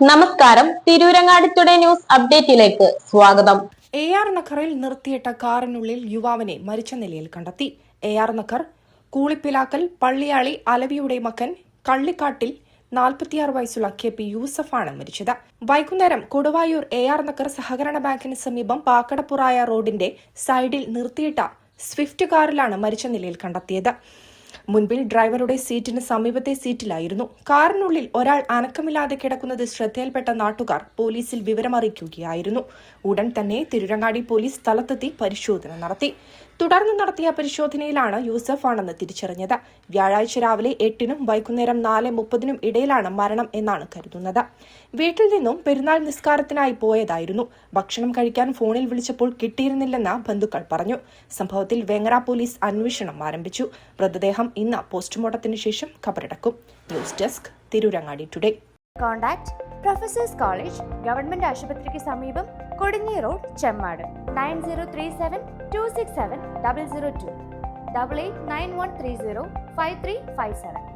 നമസ്കാരം. Tirurangadi today news അപ്ഡേറ്റിലേക്ക് സ്വാഗതം. AR നഗറിൽ നിർത്തിയിട്ട കാറിനുള്ളിൽ യുവാവിനെ മരിച്ച നിലയിൽ കണ്ടെത്തി. AR നഗർ കൂളിപ്പിലാക്കൽ പള്ളിയാളി അലവിയുടെ മകൻ കള്ളിക്കാട്ടിൽ 46 വയസ്സുള്ള KP യൂസഫാണ് മരിച്ചത്. വൈകുന്നേരം കൊടുവായൂർ AR നഗർ സഹകരണ ബാങ്കിന് സമീപം പാക്കടപ്പുറായ റോഡിന്റെ സൈഡിൽ നിർത്തിയിട്ട സ്വിഫ്റ്റ് കാറിലാണ് മരിച്ച നിലയിൽ കണ്ടെത്തിയത്. മുൻപിൽ ഡ്രൈവറുടെ സീറ്റിന് സമീപത്തെ സീറ്റിലായിരുന്നു. കാറിനുള്ളിൽ ഒരാൾ അനക്കമില്ലാതെ കിടക്കുന്നത് ശ്രദ്ധയിൽപ്പെട്ട നാട്ടുകാർ പോലീസിൽ വിവരമറിയിക്കുകയായിരുന്നു. ഉടൻ തന്നെ തിരുരങ്ങാടി പോലീസ് സ്ഥലത്തെത്തി പരിശോധന നടത്തി. തുടർന്ന് നടത്തിയ പരിശോധനയിലാണ് യൂസഫാണെന്ന് തിരിച്ചറിഞ്ഞത്. വ്യാഴാഴ്ച രാവിലെ 8-നും വൈകുന്നേരം 4:30-നും ഇടയിലാണ് മരണം എന്നാണ് കരുതുന്നത്. വീട്ടിൽ നിന്നും പെരുന്നാൾ നിസ്കാരത്തിനായി പോയതായിരുന്നു. ഭക്ഷണം കഴിക്കാൻ ഫോണിൽ വിളിച്ചപ്പോൾ കിട്ടിയിരുന്നില്ലെന്ന് ബന്ധുക്കൾ പറഞ്ഞു. സംഭവത്തിൽ വേങ്ങര പോലീസ് അന്വേഷണം ആരംഭിച്ചു. മൃതദേഹം ഇന്ന് പോസ്റ്റ്മോർട്ടത്തിന് ശേഷം ഖബറടക്കും. News desk Tirurangadi today. Contact professors college government ആശുപത്രിക്ക് സമീപം കൊടിഞ്ഞി റോഡ് ചെമ്മാട് 9037267002 8891305357.